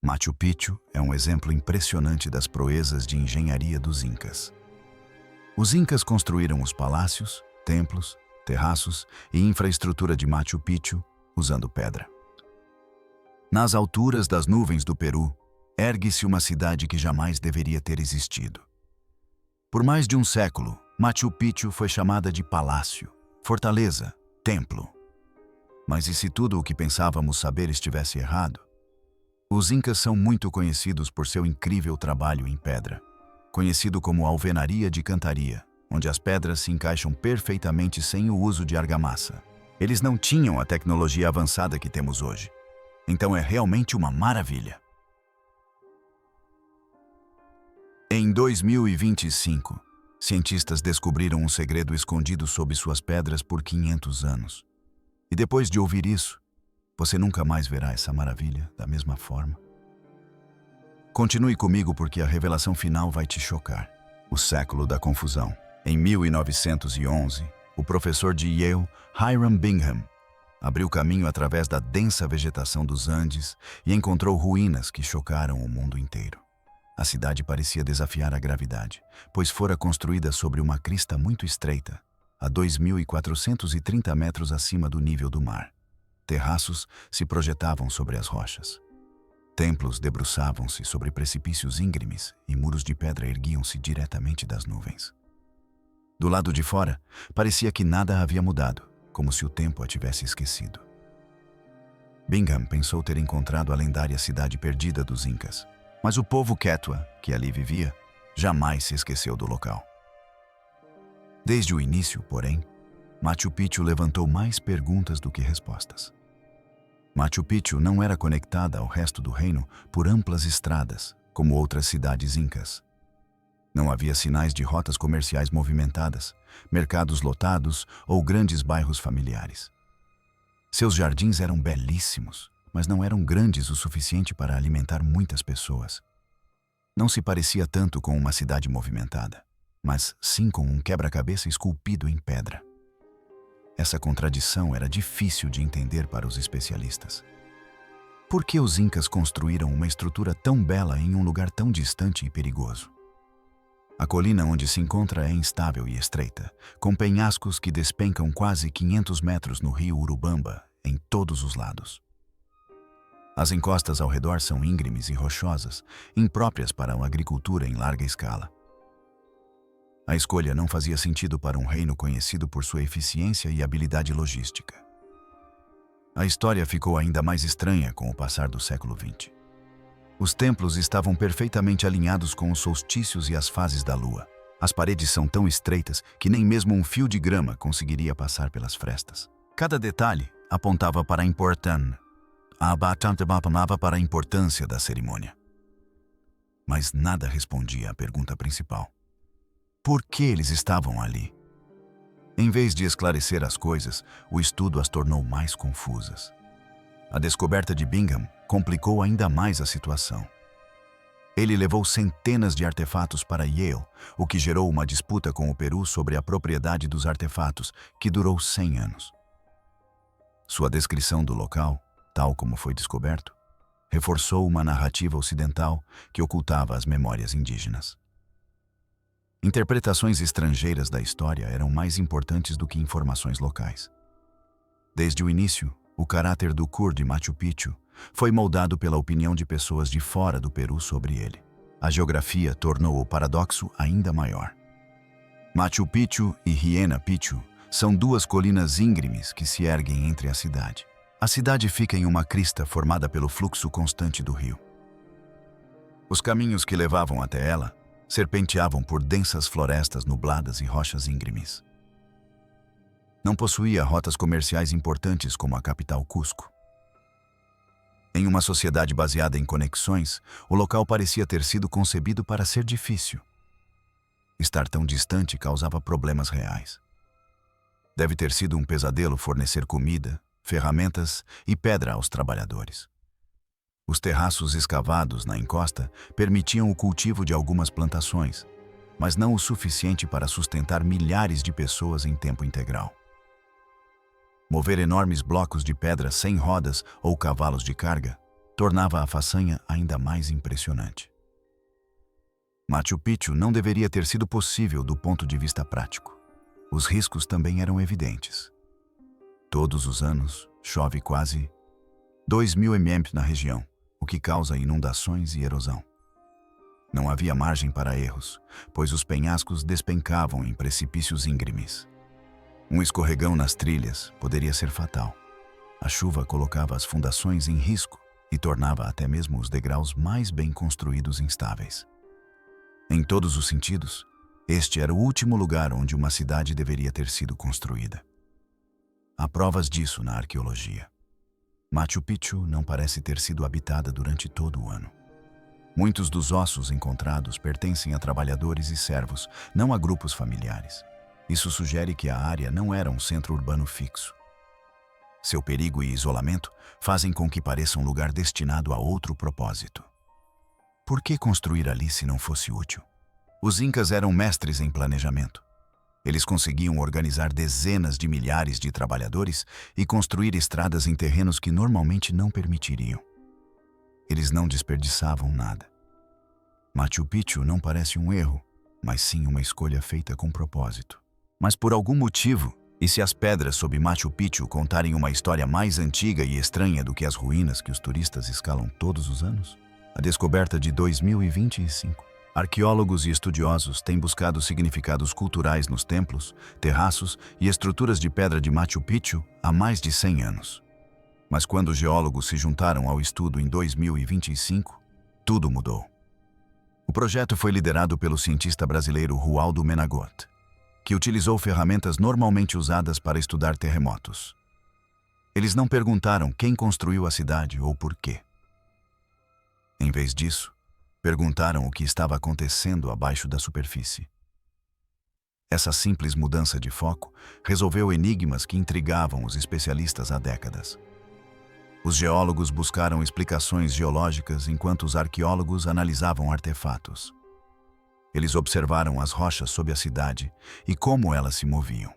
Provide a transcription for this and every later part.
Machu Picchu é um exemplo impressionante das proezas de engenharia dos Incas. Os Incas construíram os palácios, templos, terraços e infraestrutura de Machu Picchu usando pedra. Nas alturas das nuvens do Peru, ergue-se uma cidade que jamais deveria ter existido. Por mais de um século, Machu Picchu foi chamada de palácio, fortaleza, templo. Mas e se tudo o que pensávamos saber estivesse errado? Os Incas são muito conhecidos por seu incrível trabalho em pedra, conhecido como alvenaria de cantaria, onde as pedras se encaixam perfeitamente sem o uso de argamassa. Eles não tinham a tecnologia avançada que temos hoje. Então é realmente uma maravilha. Em 2025, cientistas descobriram um segredo escondido sob suas pedras por 500 anos. E depois de ouvir isso, você nunca mais verá essa maravilha da mesma forma. Continue comigo porque a revelação final vai te chocar. O século da confusão. Em 1911, o professor de Yale, Hiram Bingham, abriu caminho através da densa vegetação dos Andes e encontrou ruínas que chocaram o mundo inteiro. A cidade parecia desafiar a gravidade, pois fora construída sobre uma crista muito estreita, a 2.430 metros acima do nível do mar. Terraços se projetavam sobre as rochas. Templos debruçavam-se sobre precipícios íngremes e muros de pedra erguiam-se diretamente das nuvens. Do lado de fora, parecia que nada havia mudado, como se o tempo a tivesse esquecido. Bingham pensou ter encontrado a lendária cidade perdida dos Incas, mas o povo Quechua, que ali vivia, jamais se esqueceu do local. Desde o início, porém, Machu Picchu levantou mais perguntas do que respostas. Machu Picchu não era conectada ao resto do reino por amplas estradas, como outras cidades incas. Não havia sinais de rotas comerciais movimentadas, mercados lotados ou grandes bairros familiares. Seus jardins eram belíssimos, mas não eram grandes o suficiente para alimentar muitas pessoas. Não se parecia tanto com uma cidade movimentada, mas sim com um quebra-cabeça esculpido em pedra. Essa contradição era difícil de entender para os especialistas. Por que os Incas construíram uma estrutura tão bela em um lugar tão distante e perigoso? A colina onde se encontra é instável e estreita, com penhascos que despencam quase 500 metros no rio Urubamba, em todos os lados. As encostas ao redor são íngremes e rochosas, impróprias para uma agricultura em larga escala. A escolha não fazia sentido para um reino conhecido por sua eficiência e habilidade logística. A história ficou ainda mais estranha com o passar do século XX. Os templos estavam perfeitamente alinhados com os solstícios e as fases da lua. As paredes são tão estreitas que nem mesmo um fio de grama conseguiria passar pelas frestas. Cada detalhe apontava para a importância da cerimônia. Mas nada respondia à pergunta principal. Por que eles estavam ali? Em vez de esclarecer as coisas, o estudo as tornou mais confusas. A descoberta de Bingham complicou ainda mais a situação. Ele levou centenas de artefatos para Yale, o que gerou uma disputa com o Peru sobre a propriedade dos artefatos, que durou 100 anos. Sua descrição do local, tal como foi descoberto, reforçou uma narrativa ocidental que ocultava as memórias indígenas. Interpretações estrangeiras da história eram mais importantes do que informações locais. Desde o início, o caráter do Kur de Machu Picchu foi moldado pela opinião de pessoas de fora do Peru sobre ele. A geografia tornou o paradoxo ainda maior. Machu Picchu e Huayna Picchu são duas colinas íngremes que se erguem entre a cidade. A cidade fica em uma crista formada pelo fluxo constante do rio. Os caminhos que levavam até ela serpenteavam por densas florestas nubladas e rochas íngremes. Não possuía rotas comerciais importantes como a capital Cusco. Em uma sociedade baseada em conexões, o local parecia ter sido concebido para ser difícil. Estar tão distante causava problemas reais. Deve ter sido um pesadelo fornecer comida, ferramentas e pedra aos trabalhadores. Os terraços escavados na encosta permitiam o cultivo de algumas plantações, mas não o suficiente para sustentar milhares de pessoas em tempo integral. Mover enormes blocos de pedra sem rodas ou cavalos de carga tornava a façanha ainda mais impressionante. Machu Picchu não deveria ter sido possível do ponto de vista prático. Os riscos também eram evidentes. Todos os anos, chove quase 2.000 mm na região, o que causa inundações e erosão. Não havia margem para erros, pois os penhascos despencavam em precipícios íngremes. Um escorregão nas trilhas poderia ser fatal. A chuva colocava as fundações em risco e tornava até mesmo os degraus mais bem construídos instáveis. Em todos os sentidos, este era o último lugar onde uma cidade deveria ter sido construída. Há provas disso na arqueologia. Machu Picchu não parece ter sido habitada durante todo o ano. Muitos dos ossos encontrados pertencem a trabalhadores e servos, não a grupos familiares. Isso sugere que a área não era um centro urbano fixo. Seu perigo e isolamento fazem com que pareça um lugar destinado a outro propósito. Por que construir ali se não fosse útil? Os incas eram mestres em planejamento. Eles conseguiam organizar dezenas de milhares de trabalhadores e construir estradas em terrenos que normalmente não permitiriam. Eles não desperdiçavam nada. Machu Picchu não parece um erro, mas sim uma escolha feita com propósito. Mas por algum motivo, e se as pedras sob Machu Picchu contarem uma história mais antiga e estranha do que as ruínas que os turistas escalam todos os anos? A descoberta de 2025. Arqueólogos e estudiosos têm buscado significados culturais nos templos, terraços e estruturas de pedra de Machu Picchu há mais de 100 anos. Mas quando os geólogos se juntaram ao estudo em 2025, tudo mudou. O projeto foi liderado pelo cientista brasileiro Rualdo Menagot, que utilizou ferramentas normalmente usadas para estudar terremotos. Eles não perguntaram quem construiu a cidade ou por quê. Em vez disso, perguntaram o que estava acontecendo abaixo da superfície. Essa simples mudança de foco resolveu enigmas que intrigavam os especialistas há décadas. Os geólogos buscaram explicações geológicas enquanto os arqueólogos analisavam artefatos. Eles observaram as rochas sob a cidade e como elas se moviam.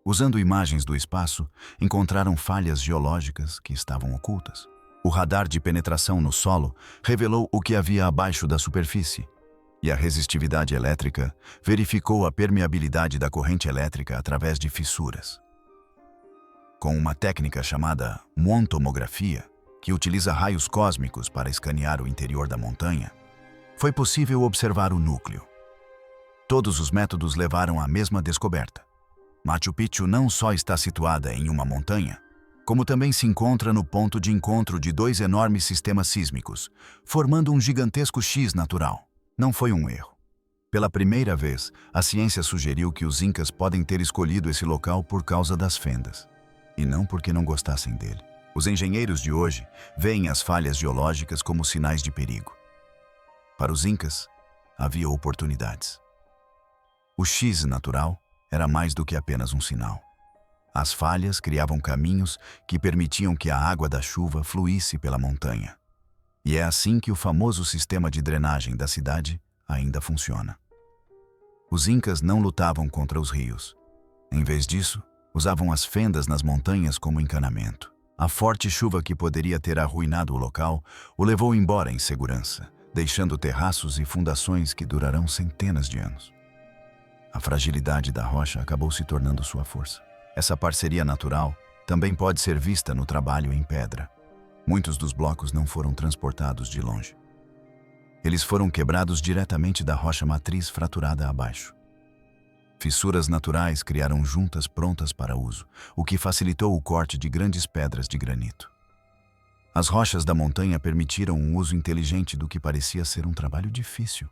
Usando imagens do espaço, encontraram falhas geológicas que estavam ocultas. O radar de penetração no solo revelou o que havia abaixo da superfície, e a resistividade elétrica verificou a permeabilidade da corrente elétrica através de fissuras. Com uma técnica chamada muontomografia, que utiliza raios cósmicos para escanear o interior da montanha, foi possível observar o núcleo. Todos os métodos levaram à mesma descoberta. Machu Picchu não só está situada em uma montanha, como também se encontra no ponto de encontro de dois enormes sistemas sísmicos, formando um gigantesco X natural. Não foi um erro. Pela primeira vez, a ciência sugeriu que os incas podem ter escolhido esse local por causa das fendas, e não porque não gostassem dele. Os engenheiros de hoje veem as falhas geológicas como sinais de perigo. Para os incas, havia oportunidades. O X natural era mais do que apenas um sinal. As falhas criavam caminhos que permitiam que a água da chuva fluísse pela montanha. E é assim que o famoso sistema de drenagem da cidade ainda funciona. Os incas não lutavam contra os rios. Em vez disso, usavam as fendas nas montanhas como encanamento. A forte chuva que poderia ter arruinado o local o levou embora em segurança, deixando terraços e fundações que durarão centenas de anos. A fragilidade da rocha acabou se tornando sua força. Essa parceria natural também pode ser vista no trabalho em pedra. Muitos dos blocos não foram transportados de longe. Eles foram quebrados diretamente da rocha matriz fraturada abaixo. Fissuras naturais criaram juntas prontas para uso, o que facilitou o corte de grandes pedras de granito. As rochas da montanha permitiram um uso inteligente do que parecia ser um trabalho difícil.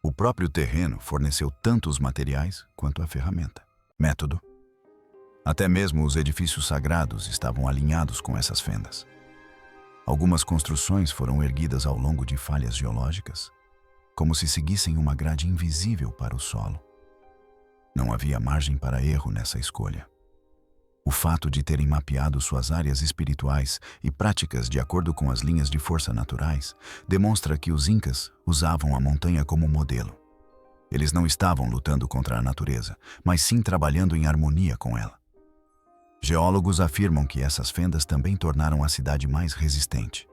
O próprio terreno forneceu tanto os materiais quanto a ferramenta. Método. Até mesmo os edifícios sagrados estavam alinhados com essas fendas. Algumas construções foram erguidas ao longo de falhas geológicas, como se seguissem uma grade invisível para o solo. Não havia margem para erro nessa escolha. O fato de terem mapeado suas áreas espirituais e práticas de acordo com as linhas de força naturais demonstra que os incas usavam a montanha como modelo. Eles não estavam lutando contra a natureza, mas sim trabalhando em harmonia com ela. Geólogos afirmam que essas fendas também tornaram a cidade mais resistente.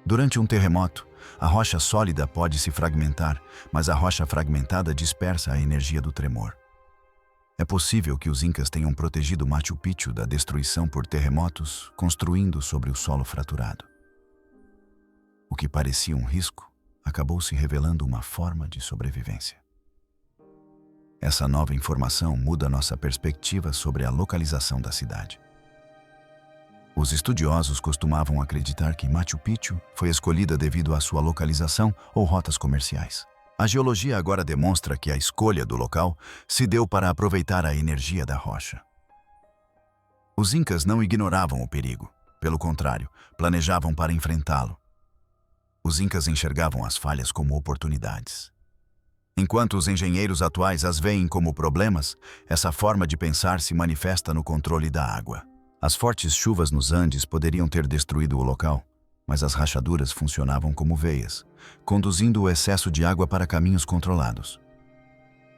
Durante um terremoto, a rocha sólida pode se fragmentar, mas a rocha fragmentada dispersa a energia do tremor. É possível que os incas tenham protegido Machu Picchu da destruição por terremotos, construindo sobre o solo fraturado. O que parecia um risco acabou se revelando uma forma de sobrevivência. Essa nova informação muda nossa perspectiva sobre a localização da cidade. Os estudiosos costumavam acreditar que Machu Picchu foi escolhida devido à sua localização ou rotas comerciais. A geologia agora demonstra que a escolha do local se deu para aproveitar a energia da rocha. Os incas não ignoravam o perigo, pelo contrário, planejavam para enfrentá-lo. Os incas enxergavam as falhas como oportunidades. Enquanto os engenheiros atuais as veem como problemas, essa forma de pensar se manifesta no controle da água. As fortes chuvas nos Andes poderiam ter destruído o local, mas as rachaduras funcionavam como veias, conduzindo o excesso de água para caminhos controlados.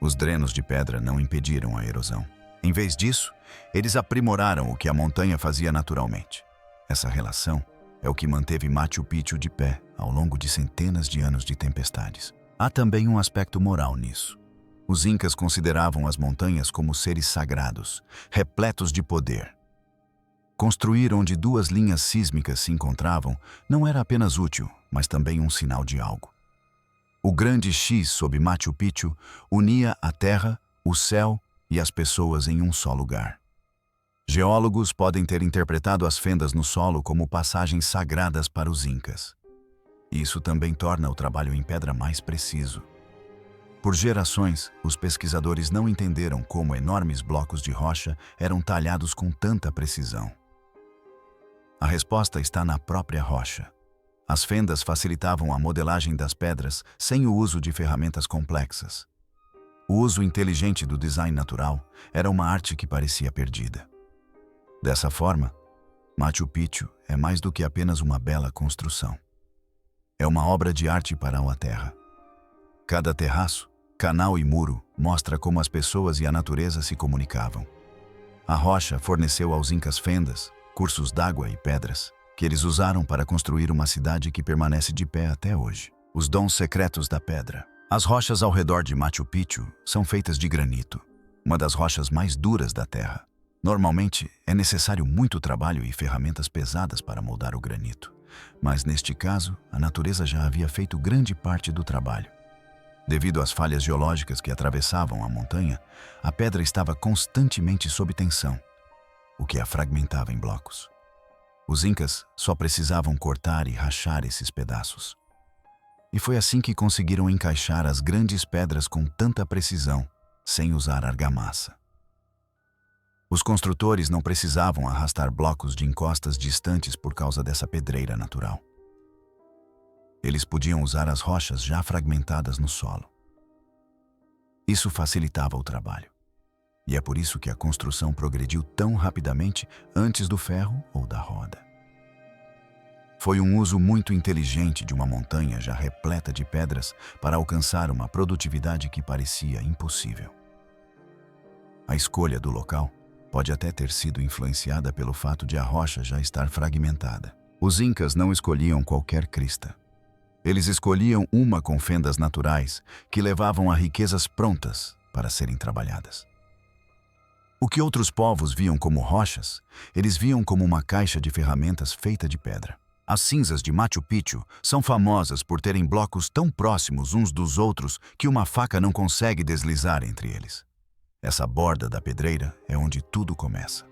Os drenos de pedra não impediram a erosão. Em vez disso, eles aprimoraram o que a montanha fazia naturalmente. Essa relação é o que manteve Machu Picchu de pé ao longo de centenas de anos de tempestades. Há também um aspecto moral nisso. Os incas consideravam as montanhas como seres sagrados, repletos de poder. Construir onde duas linhas sísmicas se encontravam não era apenas útil, mas também um sinal de algo. O grande X sob Machu Picchu unia a terra, o céu e as pessoas em um só lugar. Geólogos podem ter interpretado as fendas no solo como passagens sagradas para os incas. Isso também torna o trabalho em pedra mais preciso. Por gerações, os pesquisadores não entenderam como enormes blocos de rocha eram talhados com tanta precisão. A resposta está na própria rocha. As fendas facilitavam a modelagem das pedras sem o uso de ferramentas complexas. O uso inteligente do design natural era uma arte que parecia perdida. Dessa forma, Machu Picchu é mais do que apenas uma bela construção. É uma obra de arte para a terra. Cada terraço, canal e muro mostra como as pessoas e a natureza se comunicavam. A rocha forneceu aos incas fendas, cursos d'água e pedras, que eles usaram para construir uma cidade que permanece de pé até hoje. Os dons secretos da pedra. As rochas ao redor de Machu Picchu são feitas de granito, uma das rochas mais duras da Terra. Normalmente, é necessário muito trabalho e ferramentas pesadas para moldar o granito, mas neste caso, a natureza já havia feito grande parte do trabalho. Devido às falhas geológicas que atravessavam a montanha, a pedra estava constantemente sob tensão, o que a fragmentava em blocos. Os incas só precisavam cortar e rachar esses pedaços. E foi assim que conseguiram encaixar as grandes pedras com tanta precisão, sem usar argamassa. Os construtores não precisavam arrastar blocos de encostas distantes por causa dessa pedreira natural. Eles podiam usar as rochas já fragmentadas no solo. Isso facilitava o trabalho. E é por isso que a construção progrediu tão rapidamente antes do ferro ou da roda. Foi um uso muito inteligente de uma montanha já repleta de pedras para alcançar uma produtividade que parecia impossível. A escolha do local pode até ter sido influenciada pelo fato de a rocha já estar fragmentada. Os incas não escolhiam qualquer crista. Eles escolhiam uma com fendas naturais que levavam a riquezas prontas para serem trabalhadas. O que outros povos viam como rochas, eles viam como uma caixa de ferramentas feita de pedra. As cinzas de Machu Picchu são famosas por terem blocos tão próximos uns dos outros que uma faca não consegue deslizar entre eles. Essa borda da pedreira é onde tudo começa.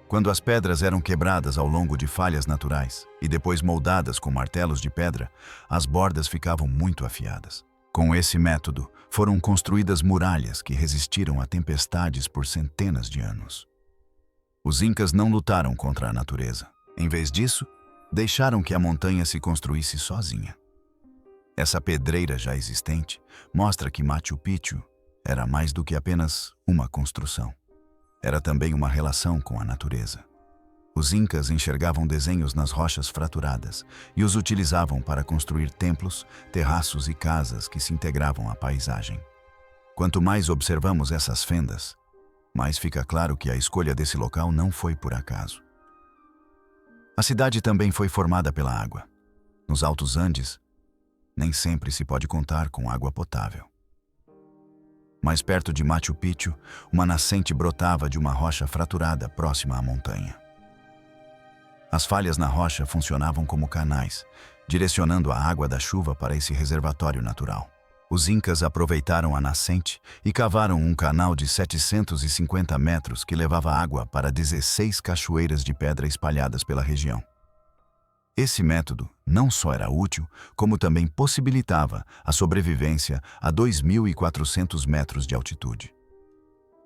Quando as pedras eram quebradas ao longo de falhas naturais e depois moldadas com martelos de pedra, as bordas ficavam muito afiadas. Com esse método, foram construídas muralhas que resistiram a tempestades por centenas de anos. Os incas não lutaram contra a natureza. Em vez disso, deixaram que a montanha se construísse sozinha. Essa pedreira já existente mostra que Machu Picchu era mais do que apenas uma construção. Era também uma relação com a natureza. Os incas enxergavam desenhos nas rochas fraturadas e os utilizavam para construir templos, terraços e casas que se integravam à paisagem. Quanto mais observamos essas fendas, Mas fica claro que a escolha desse local não foi por acaso. A cidade também foi formada pela água. Nos Altos Andes, nem sempre se pode contar com água potável. Mais perto de Machu Picchu, uma nascente brotava de uma rocha fraturada próxima à montanha. As falhas na rocha funcionavam como canais, direcionando a água da chuva para esse reservatório natural. Os incas aproveitaram a nascente e cavaram um canal de 750 metros que levava água para 16 cachoeiras de pedra espalhadas pela região. Esse método não só era útil, como também possibilitava a sobrevivência a 2.400 metros de altitude.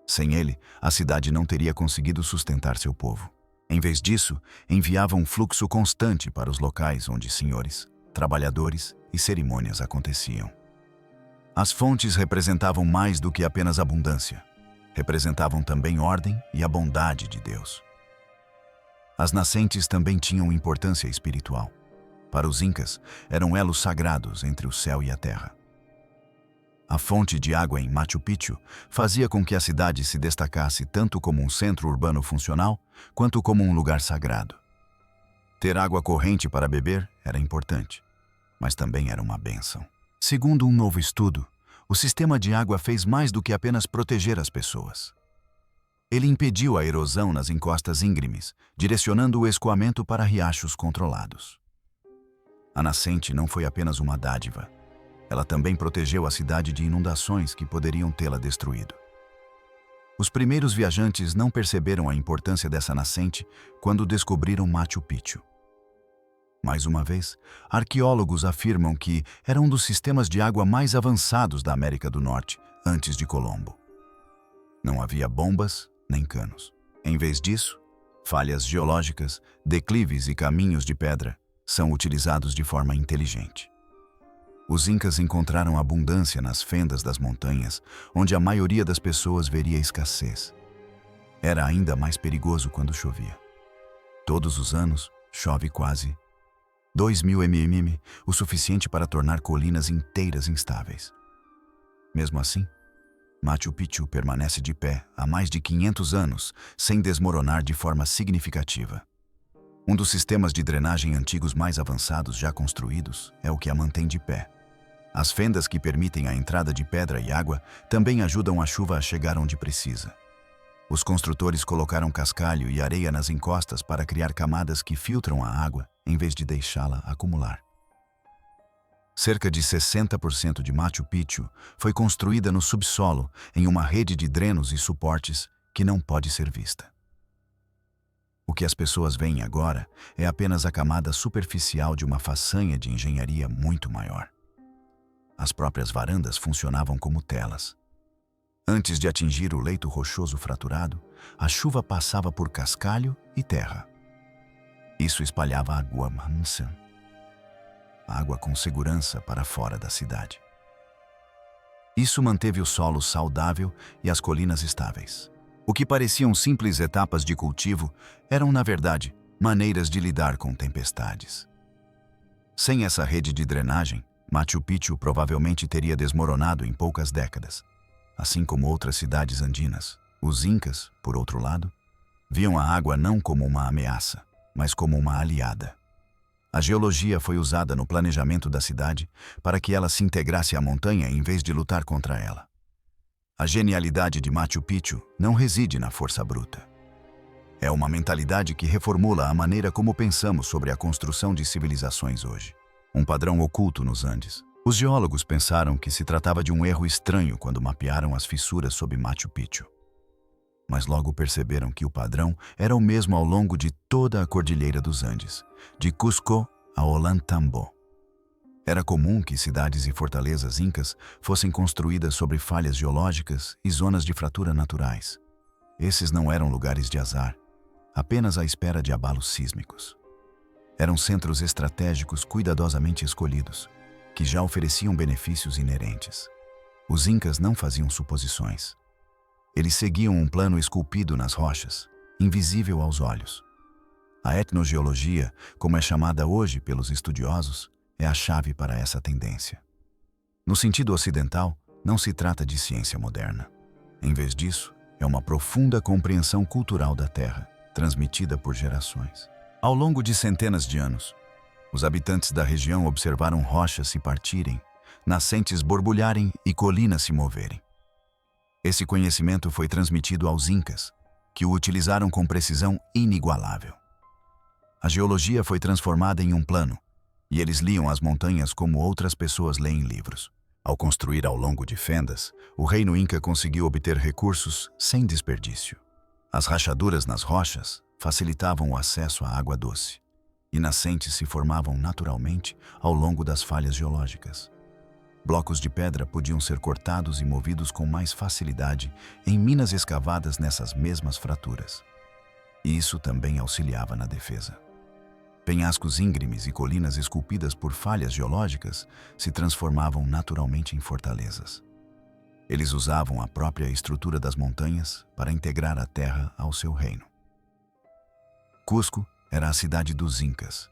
Sem ele, a cidade não teria conseguido sustentar seu povo. Em vez disso, enviava um fluxo constante para os locais onde senhores, trabalhadores e cerimônias aconteciam. As fontes representavam mais do que apenas abundância. Representavam também ordem e a bondade de Deus. As nascentes também tinham importância espiritual. Para os incas, eram elos sagrados entre o céu e a terra. A fonte de água em Machu Picchu fazia com que a cidade se destacasse tanto como um centro urbano funcional, quanto como um lugar sagrado. Ter água corrente para beber era importante, mas também era uma bênção. Segundo um novo estudo, o sistema de água fez mais do que apenas proteger as pessoas. Ele impediu a erosão nas encostas íngremes, direcionando o escoamento para riachos controlados. A nascente não foi apenas uma dádiva. Ela também protegeu a cidade de inundações que poderiam tê-la destruído. Os primeiros viajantes não perceberam a importância dessa nascente quando descobriram Machu Picchu. Mais uma vez, arqueólogos afirmam que era um dos sistemas de água mais avançados da América do Norte antes de Colombo. Não havia bombas nem canos. Em vez disso, falhas geológicas, declives e caminhos de pedra são utilizados de forma inteligente. Os incas encontraram abundância nas fendas das montanhas, onde a maioria das pessoas veria escassez. Era ainda mais perigoso quando chovia. Todos os anos, chove quase 2.000 mm, o suficiente para tornar colinas inteiras instáveis. Mesmo assim, Machu Picchu permanece de pé há mais de 500 anos, sem desmoronar de forma significativa. Um dos sistemas de drenagem antigos mais avançados já construídos é o que a mantém de pé. As fendas que permitem a entrada de pedra e água também ajudam a chuva a chegar onde precisa. Os construtores colocaram cascalho e areia nas encostas para criar camadas que filtram a água em vez de deixá-la acumular. Cerca de 60% de Machu Picchu foi construída no subsolo em uma rede de drenos e suportes que não pode ser vista. O que as pessoas veem agora é apenas a camada superficial de uma façanha de engenharia muito maior. As próprias varandas funcionavam como telas. Antes de atingir o leito rochoso fraturado, a chuva passava por cascalho e terra. Isso espalhava água mansa, água com segurança para fora da cidade. Isso manteve o solo saudável e as colinas estáveis. O que pareciam simples etapas de cultivo eram, na verdade, maneiras de lidar com tempestades. Sem essa rede de drenagem, Machu Picchu provavelmente teria desmoronado em poucas décadas. Assim como outras cidades andinas, os incas, por outro lado, viam a água não como uma ameaça, mas como uma aliada. A geologia foi usada no planejamento da cidade para que ela se integrasse à montanha em vez de lutar contra ela. A genialidade de Machu Picchu não reside na força bruta. É uma mentalidade que reformula a maneira como pensamos sobre a construção de civilizações hoje. Um padrão oculto nos Andes. Os geólogos pensaram que se tratava de um erro estranho quando mapearam as fissuras sob Machu Picchu. Mas logo perceberam que o padrão era o mesmo ao longo de toda a Cordilheira dos Andes, de Cusco a Ollantaytambo. Era comum que cidades e fortalezas incas fossem construídas sobre falhas geológicas e zonas de fratura naturais. Esses não eram lugares de azar, apenas à espera de abalos sísmicos. Eram centros estratégicos cuidadosamente escolhidos, que já ofereciam benefícios inerentes. Os incas não faziam suposições. Eles seguiam um plano esculpido nas rochas, invisível aos olhos. A etnogeologia, como é chamada hoje pelos estudiosos, é a chave para essa tendência. No sentido ocidental, não se trata de ciência moderna. Em vez disso, é uma profunda compreensão cultural da Terra, transmitida por gerações. Ao longo de centenas de anos, os habitantes da região observaram rochas se partirem, nascentes borbulharem e colinas se moverem. Esse conhecimento foi transmitido aos Incas, que o utilizaram com precisão inigualável. A geologia foi transformada em um plano, e eles liam as montanhas como outras pessoas leem livros. Ao construir ao longo de fendas, o reino Inca conseguiu obter recursos sem desperdício. As rachaduras nas rochas facilitavam o acesso à água doce, e nascentes se formavam naturalmente ao longo das falhas geológicas. Blocos de pedra podiam ser cortados e movidos com mais facilidade em minas escavadas nessas mesmas fraturas. E isso também auxiliava na defesa. Penhascos íngremes e colinas esculpidas por falhas geológicas se transformavam naturalmente em fortalezas. Eles usavam a própria estrutura das montanhas para integrar a terra ao seu reino. Cusco era a cidade dos Incas.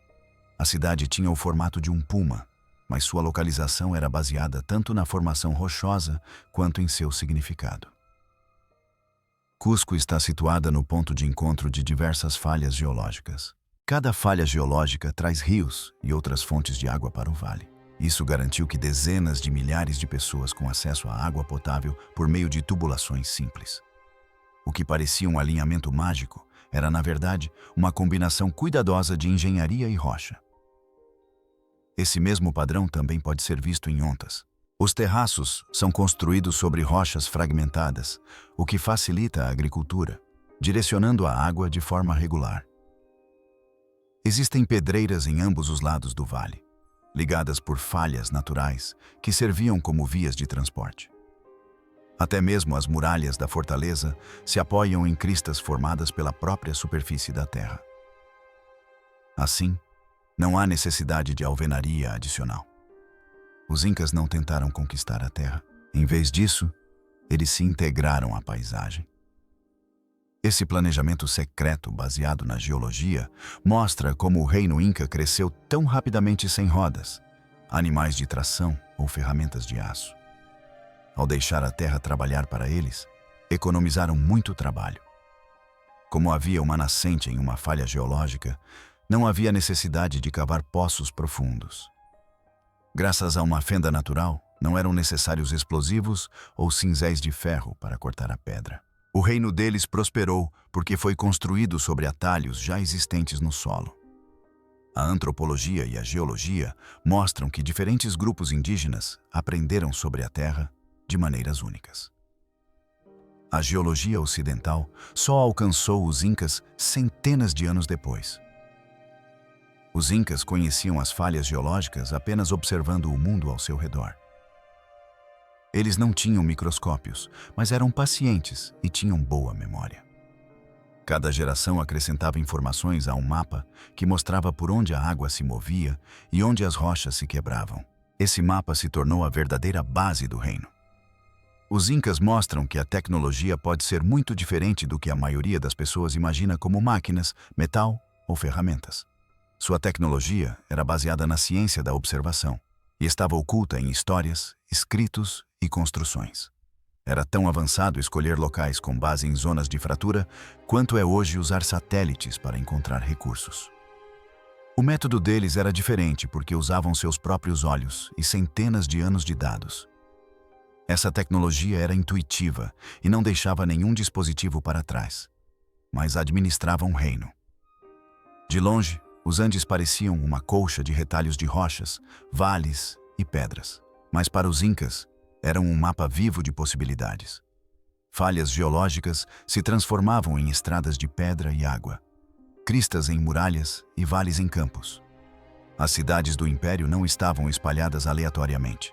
A cidade tinha o formato de um puma, mas sua localização era baseada tanto na formação rochosa quanto em seu significado. Cusco está situada no ponto de encontro de diversas falhas geológicas. Cada falha geológica traz rios e outras fontes de água para o vale. Isso garantiu que dezenas de milhares de pessoas com acesso à água potável por meio de tubulações simples. O que parecia um alinhamento mágico era, na verdade, uma combinação cuidadosa de engenharia e rocha. Esse mesmo padrão também pode ser visto em ontas. Os terraços são construídos sobre rochas fragmentadas, o que facilita a agricultura, direcionando a água de forma regular. Existem pedreiras em ambos os lados do vale, ligadas por falhas naturais que serviam como vias de transporte. Até mesmo as muralhas da fortaleza se apoiam em cristas formadas pela própria superfície da terra. Assim, não há necessidade de alvenaria adicional. Os Incas não tentaram conquistar a terra. Em vez disso, eles se integraram à paisagem. Esse planejamento secreto, baseado na geologia, mostra como o reino Inca cresceu tão rapidamente sem rodas, animais de tração ou ferramentas de aço. Ao deixar a terra trabalhar para eles, economizaram muito trabalho. Como havia uma nascente em uma falha geológica, não havia necessidade de cavar poços profundos. Graças a uma fenda natural, não eram necessários explosivos ou cinzéis de ferro para cortar a pedra. O reino deles prosperou porque foi construído sobre atalhos já existentes no solo. A antropologia e a geologia mostram que diferentes grupos indígenas aprenderam sobre a terra de maneiras únicas. A geologia ocidental só alcançou os Incas centenas de anos depois. Os Incas conheciam as falhas geológicas apenas observando o mundo ao seu redor. Eles não tinham microscópios, mas eram pacientes e tinham boa memória. Cada geração acrescentava informações a um mapa que mostrava por onde a água se movia e onde as rochas se quebravam. Esse mapa se tornou a verdadeira base do reino. Os Incas mostram que a tecnologia pode ser muito diferente do que a maioria das pessoas imagina como máquinas, metal ou ferramentas. Sua tecnologia era baseada na ciência da observação e estava oculta em histórias, escritos e construções. Era tão avançado escolher locais com base em zonas de fratura quanto é hoje usar satélites para encontrar recursos. O método deles era diferente porque usavam seus próprios olhos e centenas de anos de dados. Essa tecnologia era intuitiva e não deixava nenhum dispositivo para trás, mas administrava um reino. De longe, os Andes pareciam uma colcha de retalhos de rochas, vales e pedras, mas para os Incas, eram um mapa vivo de possibilidades. Falhas geológicas se transformavam em estradas de pedra e água, cristas em muralhas e vales em campos. As cidades do Império não estavam espalhadas aleatoriamente.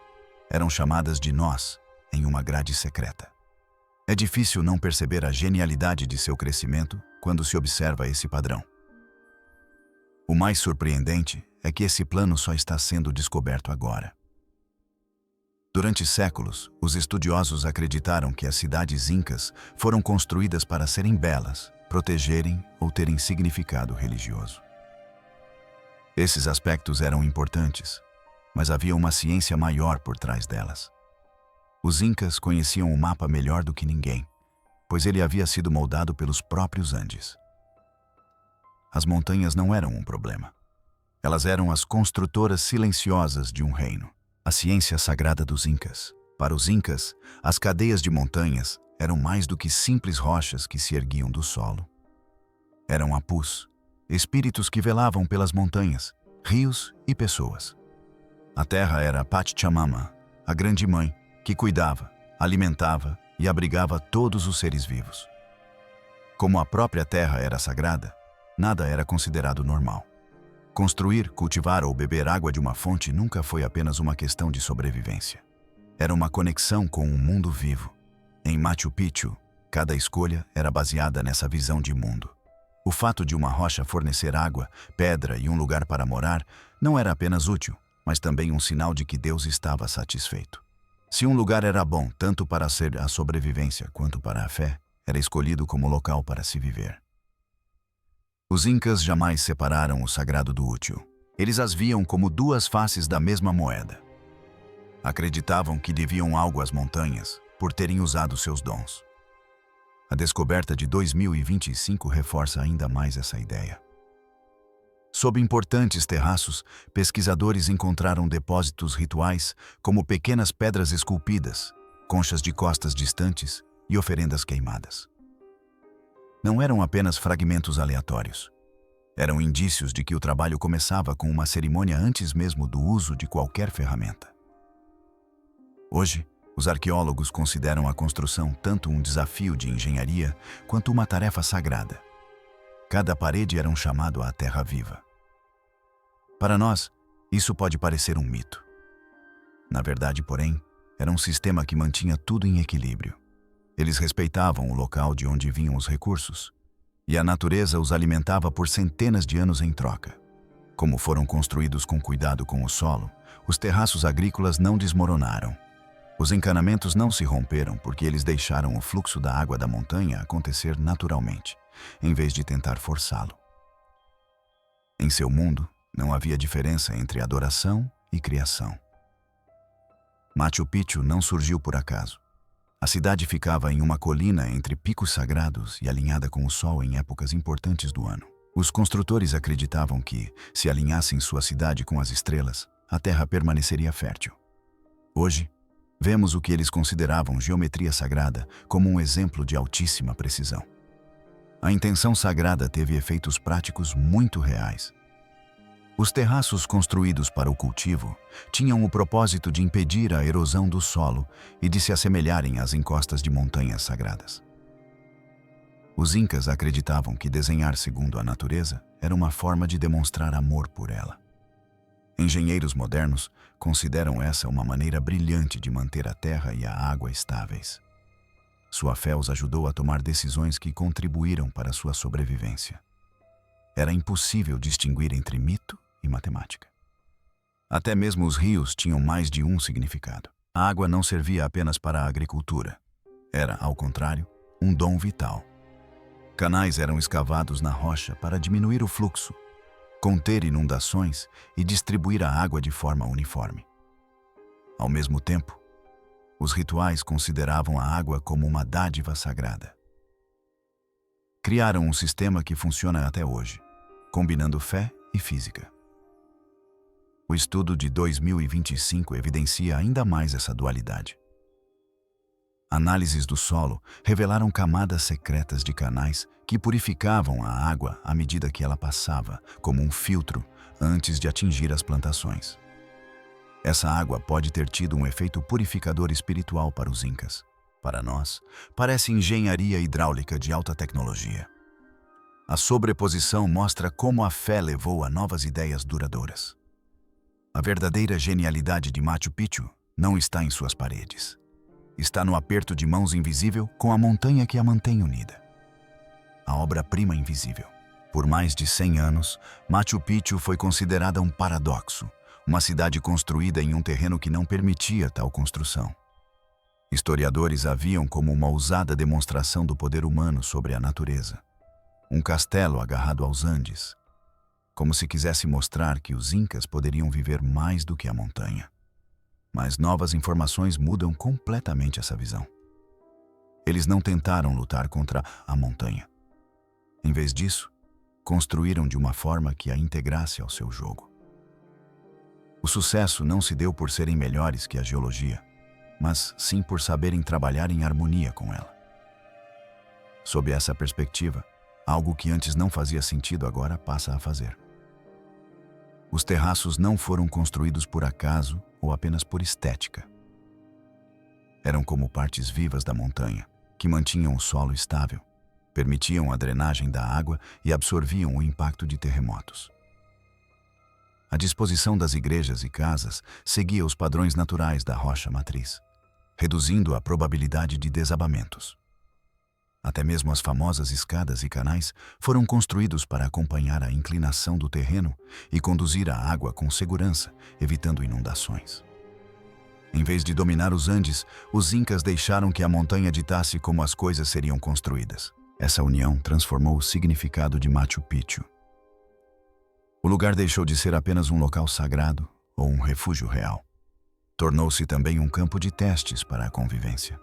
Eram chamadas de nós em uma grade secreta. É difícil não perceber a genialidade de seu crescimento quando se observa esse padrão. O mais surpreendente é que esse plano só está sendo descoberto agora. Durante séculos, os estudiosos acreditaram que as cidades incas foram construídas para serem belas, protegerem ou terem significado religioso. Esses aspectos eram importantes, mas havia uma ciência maior por trás delas. Os incas conheciam o mapa melhor do que ninguém, pois ele havia sido moldado pelos próprios Andes. As montanhas não eram um problema. Elas eram as construtoras silenciosas de um reino, a ciência sagrada dos Incas. Para os Incas, as cadeias de montanhas eram mais do que simples rochas que se erguiam do solo. Eram apus, espíritos que velavam pelas montanhas, rios e pessoas. A terra era a Pachamama, a grande mãe, que cuidava, alimentava e abrigava todos os seres vivos. Como a própria terra era sagrada, nada era considerado normal. Construir, cultivar ou beber água de uma fonte nunca foi apenas uma questão de sobrevivência. Era uma conexão com um mundo vivo. Em Machu Picchu, cada escolha era baseada nessa visão de mundo. O fato de uma rocha fornecer água, pedra e um lugar para morar não era apenas útil, mas também um sinal de que Deus estava satisfeito. Se um lugar era bom tanto para ser a sobrevivência quanto para a fé, era escolhido como local para se viver. Os Incas jamais separaram o sagrado do útil. Eles as viam como duas faces da mesma moeda. Acreditavam que deviam algo às montanhas por terem usado seus dons. A descoberta de 2025 reforça ainda mais essa ideia. Sob importantes terraços, pesquisadores encontraram depósitos rituais como pequenas pedras esculpidas, conchas de costas distantes e oferendas queimadas. Não eram apenas fragmentos aleatórios. Eram indícios de que o trabalho começava com uma cerimônia antes mesmo do uso de qualquer ferramenta. Hoje, os arqueólogos consideram a construção tanto um desafio de engenharia quanto uma tarefa sagrada. Cada parede era um chamado à terra viva. Para nós, isso pode parecer um mito. Na verdade, porém, era um sistema que mantinha tudo em equilíbrio. Eles respeitavam o local de onde vinham os recursos, e a natureza os alimentava por centenas de anos em troca. Como foram construídos com cuidado com o solo, os terraços agrícolas não desmoronaram. Os encanamentos não se romperam porque eles deixaram o fluxo da água da montanha acontecer naturalmente, em vez de tentar forçá-lo. Em seu mundo, não havia diferença entre adoração e criação. Machu Picchu não surgiu por acaso. A cidade ficava em uma colina entre picos sagrados e alinhada com o sol em épocas importantes do ano. Os construtores acreditavam que, se alinhassem sua cidade com as estrelas, a terra permaneceria fértil. Hoje, vemos o que eles consideravam geometria sagrada como um exemplo de altíssima precisão. A intenção sagrada teve efeitos práticos muito reais. Os terraços construídos para o cultivo tinham o propósito de impedir a erosão do solo e de se assemelharem às encostas de montanhas sagradas. Os Incas acreditavam que desenhar segundo a natureza era uma forma de demonstrar amor por ela. Engenheiros modernos consideram essa uma maneira brilhante de manter a terra e a água estáveis. Sua fé os ajudou a tomar decisões que contribuíram para sua sobrevivência. Era impossível distinguir entre mito e matemática. Até mesmo os rios tinham mais de um significado. A água não servia apenas para a agricultura. Era, ao contrário, um dom vital. Canais eram escavados na rocha para diminuir o fluxo, conter inundações e distribuir a água de forma uniforme. Ao mesmo tempo, os rituais consideravam a água como uma dádiva sagrada. Criaram um sistema que funciona até hoje, combinando fé e física. O estudo de 2025 evidencia ainda mais essa dualidade. Análises do solo revelaram camadas secretas de canais que purificavam a água à medida que ela passava, como um filtro, antes de atingir as plantações. Essa água pode ter tido um efeito purificador espiritual para os Incas. Para nós, parece engenharia hidráulica de alta tecnologia. A sobreposição mostra como a fé levou a novas ideias duradouras. A verdadeira genialidade de Machu Picchu não está em suas paredes. Está no aperto de mãos invisível com a montanha que a mantém unida. A obra-prima invisível. Por mais de 100 anos, Machu Picchu foi considerada um paradoxo, uma cidade construída em um terreno que não permitia tal construção. Historiadores a viam como uma ousada demonstração do poder humano sobre a natureza. Um castelo agarrado aos Andes, como se quisesse mostrar que os Incas poderiam viver mais do que a montanha. Mas novas informações mudam completamente essa visão. Eles não tentaram lutar contra a montanha. Em vez disso, construíram de uma forma que a integrasse ao seu jogo. O sucesso não se deu por serem melhores que a geologia, mas sim por saberem trabalhar em harmonia com ela. Sob essa perspectiva, algo que antes não fazia sentido agora passa a fazer. Os terraços não foram construídos por acaso ou apenas por estética. Eram como partes vivas da montanha, que mantinham o solo estável, permitiam a drenagem da água e absorviam o impacto de terremotos. A disposição das igrejas e casas seguia os padrões naturais da rocha matriz, reduzindo a probabilidade de desabamentos. Até mesmo as famosas escadas e canais foram construídos para acompanhar a inclinação do terreno e conduzir a água com segurança, evitando inundações. Em vez de dominar os Andes, os incas deixaram que a montanha ditasse como as coisas seriam construídas. Essa união transformou o significado de Machu Picchu. O lugar deixou de ser apenas um local sagrado ou um refúgio real. Tornou-se também um campo de testes para a convivência.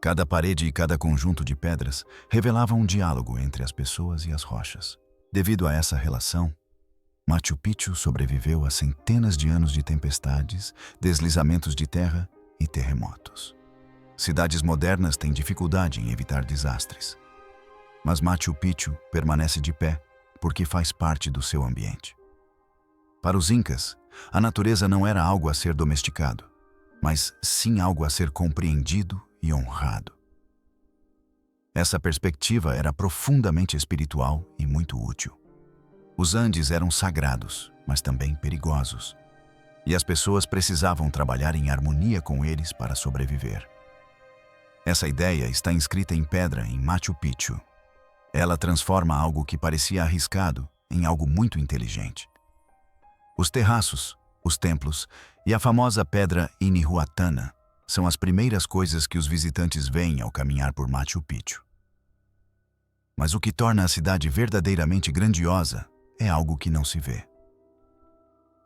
Cada parede e cada conjunto de pedras revelavam um diálogo entre as pessoas e as rochas. Devido a essa relação, Machu Picchu sobreviveu a centenas de anos de tempestades, deslizamentos de terra e terremotos. Cidades modernas têm dificuldade em evitar desastres. Mas Machu Picchu permanece de pé porque faz parte do seu ambiente. Para os incas, a natureza não era algo a ser domesticado, mas sim algo a ser compreendido e honrado. Essa perspectiva era profundamente espiritual e muito útil. Os Andes eram sagrados, mas também perigosos, e as pessoas precisavam trabalhar em harmonia com eles para sobreviver. Essa ideia está inscrita em pedra em Machu Picchu. Ela transforma algo que parecia arriscado em algo muito inteligente. Os terraços, os templos e a famosa pedra Intihuatana são as primeiras coisas que os visitantes veem ao caminhar por Machu Picchu. Mas o que torna a cidade verdadeiramente grandiosa é algo que não se vê.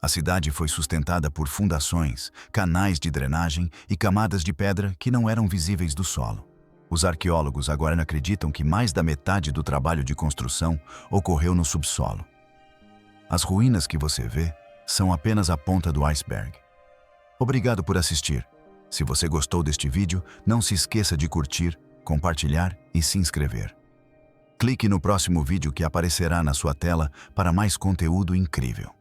A cidade foi sustentada por fundações, canais de drenagem e camadas de pedra que não eram visíveis do solo. Os arqueólogos agora acreditam que mais da metade do trabalho de construção ocorreu no subsolo. As ruínas que você vê são apenas a ponta do iceberg. Obrigado por assistir. Se você gostou deste vídeo, não se esqueça de curtir, compartilhar e se inscrever. Clique no próximo vídeo que aparecerá na sua tela para mais conteúdo incrível.